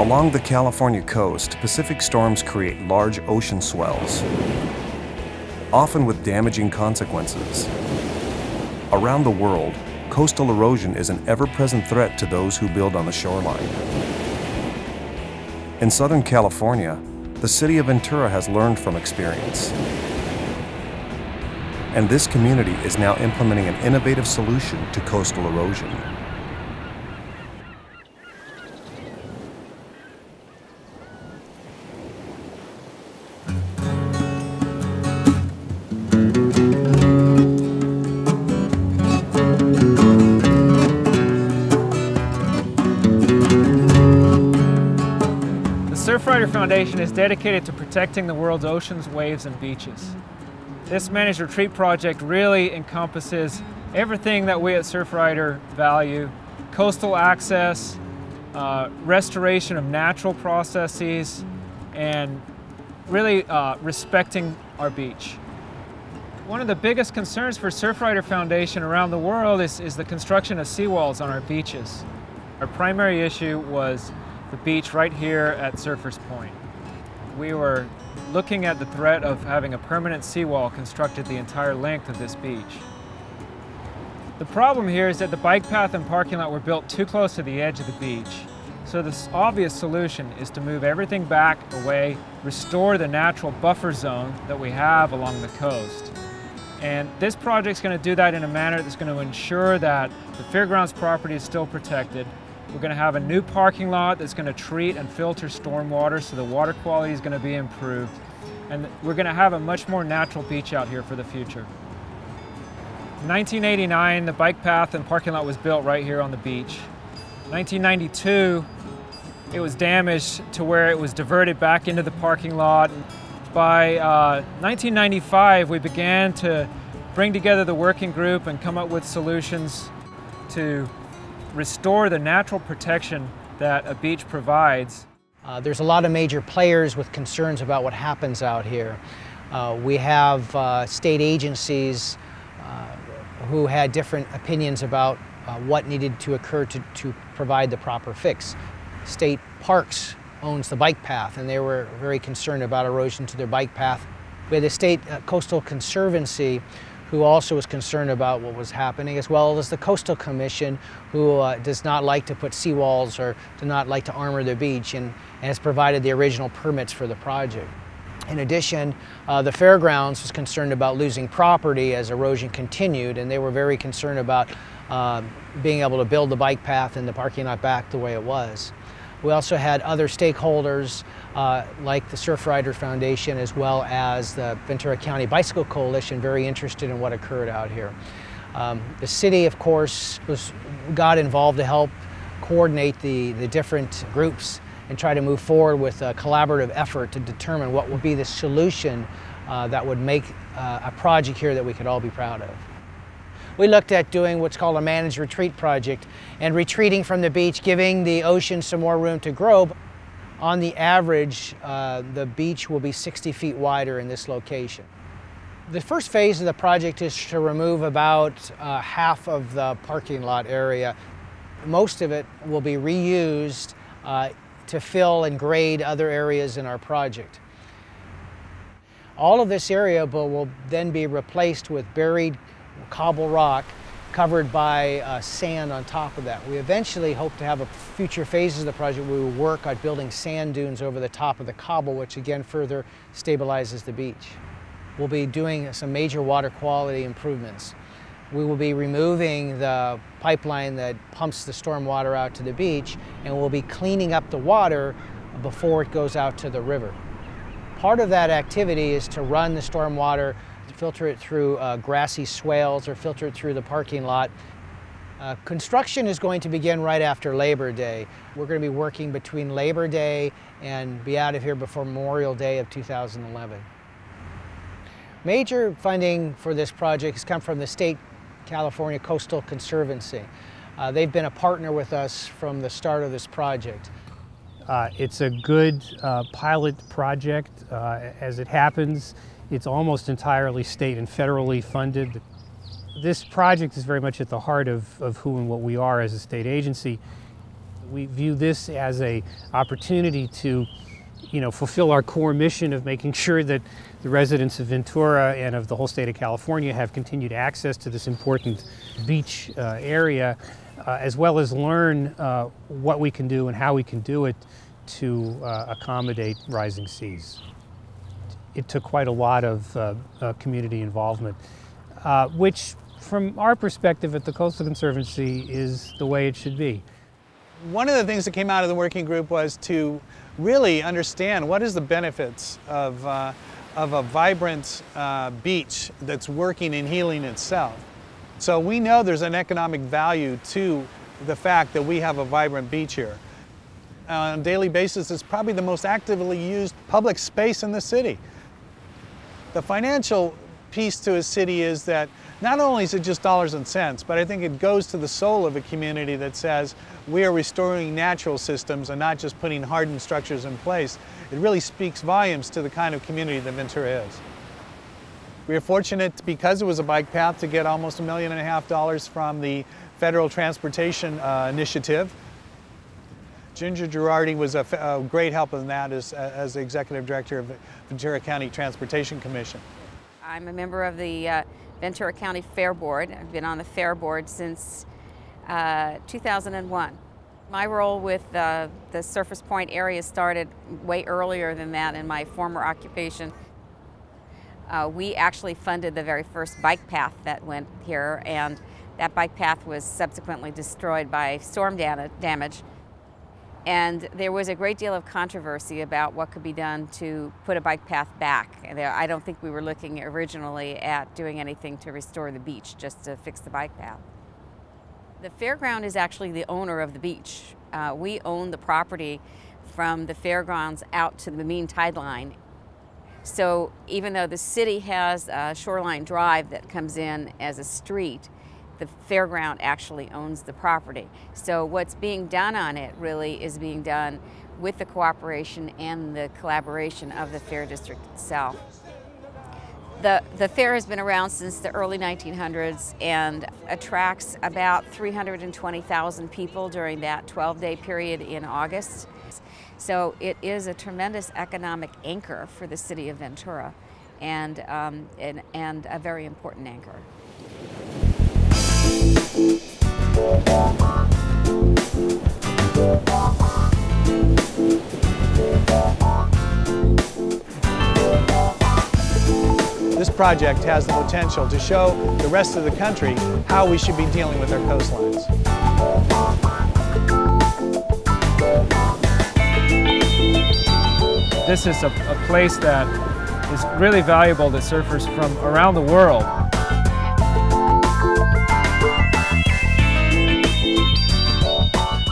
Along the California coast, Pacific storms create large ocean swells, often with damaging consequences. Around the world, coastal erosion is an ever-present threat to those who build on the shoreline. In Southern California, the city of Ventura has learned from experience. And this community is now implementing an innovative solution to coastal erosion. The Surfrider Foundation is dedicated to protecting the world's oceans, waves, and beaches. This managed retreat project really encompasses everything that we at Surfrider value: coastal access, restoration of natural processes, and really respecting our beach. One of the biggest concerns for Surfrider Foundation around the world is the construction of seawalls on our beaches. Our primary issue was the beach right here at Surfers Point. We were looking at the threat of having a permanent seawall constructed the entire length of this beach. The problem here is that the bike path and parking lot were built too close to the edge of the beach. So the obvious solution is to move everything back away, restore the natural buffer zone that we have along the coast. And this project's going to do that in a manner that's going to ensure that the fairgrounds property is still protected. We're going to have a new parking lot that's going to treat and filter stormwater, so the water quality is going to be improved. And we're going to have a much more natural beach out here for the future. In 1989, the bike path and parking lot was built right here on the beach. 1992, it was damaged to where it was diverted back into the parking lot. By 1995, we began to bring together the working group and come up with solutions to restore the natural protection that a beach provides. There's a lot of major players with concerns about what happens out here. We have state agencies who had different opinions about what needed to occur to provide the proper fix. State Parks owns the bike path, and they were very concerned about erosion to their bike path. We had the State Coastal Conservancy, who also was concerned about what was happening, as well as the Coastal Commission, who does not like to put seawalls or does not like to armor the beach, and has provided the original permits for the project. In addition, the fairgrounds was concerned about losing property as erosion continued, and they were very concerned about being able to build the bike path and the parking lot back the way it was. We also had other stakeholders like the Surfrider Foundation, as well as the Ventura County Bicycle Coalition, very interested in what occurred out here. The city, of course, got involved to help coordinate the different groups and try to move forward with a collaborative effort to determine what would be the solution that would make a project here that we could all be proud of. We looked at doing what's called a managed retreat project and retreating from the beach, giving the ocean some more room to grow. On the average, the beach will be 60 feet wider in this location. The first phase of the project is to remove about half of the parking lot area. Most of it will be reused to fill and grade other areas in our project. All of this area will then be replaced with buried cobble rock covered by sand on top of that. We eventually hope to have future phases of the project where we will work on building sand dunes over the top of the cobble, which again further stabilizes the beach. We'll be doing some major water quality improvements. We will be removing the pipeline that pumps the storm water out to the beach, and we'll be cleaning up the water before it goes out to the river. Part of that activity is to run the storm water, filter it through grassy swales or filter it through the parking lot. Construction is going to begin right after Labor Day. We're going to be working between Labor Day and be out of here before Memorial Day of 2011. Major funding for this project has come from the State California Coastal Conservancy. They've been a partner with us from the start of this project. It's a good pilot project. As it happens, it's almost entirely state and federally funded. This project is very much at the heart of who and what we are as a state agency. We view this as an opportunity to fulfill our core mission of making sure that the residents of Ventura and of the whole state of California have continued access to this important beach area, as well as learn what we can do and how we can do it to accommodate rising seas. It took quite a lot of community involvement, which from our perspective at the Coastal Conservancy is the way it should be. One of the things that came out of the working group was to really understand what is the benefits of a vibrant beach that's working and healing itself. So we know there's an economic value to the fact that we have a vibrant beach here. On a daily basis, it's probably the most actively used public space in the city. The financial piece to a city is that not only is it just dollars and cents, but I think it goes to the soul of a community that says we are restoring natural systems and not just putting hardened structures in place. It really speaks volumes to the kind of community that Ventura is. We are fortunate, because it was a bike path, to get almost $1.5 million from the Federal Transportation Initiative. Ginger Girardi was a great help in that as the Executive Director of the Ventura County Transportation Commission. I'm a member of the Ventura County Fair Board. I've been on the Fair Board since 2001. My role with the Surface Point area started way earlier than that in my former occupation. We actually funded the very first bike path that went here, and that bike path was subsequently destroyed by storm damage. And there was a great deal of controversy about what could be done to put a bike path back. I don't think we were looking originally at doing anything to restore the beach, just to fix the bike path. The fairground is actually the owner of the beach. We own the property from the fairgrounds out to the mean tide line. So even though the city has a shoreline drive that comes in as a street, the fairground actually owns the property. So what's being done on it really is being done with the cooperation and the collaboration of the Fair District itself. The fair has been around since the early 1900s and attracts about 320,000 people during that 12-day period in August. So it is a tremendous economic anchor for the city of Ventura, and a very important anchor. This project has the potential to show the rest of the country how we should be dealing with our coastlines. This is a place that is really valuable to surfers from around the world.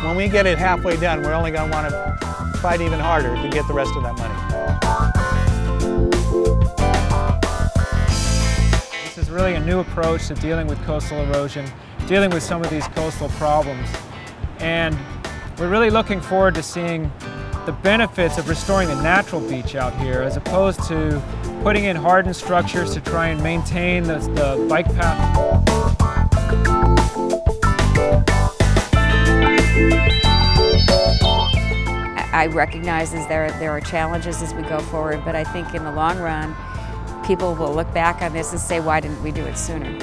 When we get it halfway done, we're only going to want to fight even harder to get the rest of that money. This is really a new approach to dealing with coastal erosion, dealing with some of these coastal problems. And we're really looking forward to seeing the benefits of restoring the natural beach out here, as opposed to putting in hardened structures to try and maintain the bike path. I recognize there are challenges as we go forward, but I think in the long run, people will look back on this and say, why didn't we do it sooner?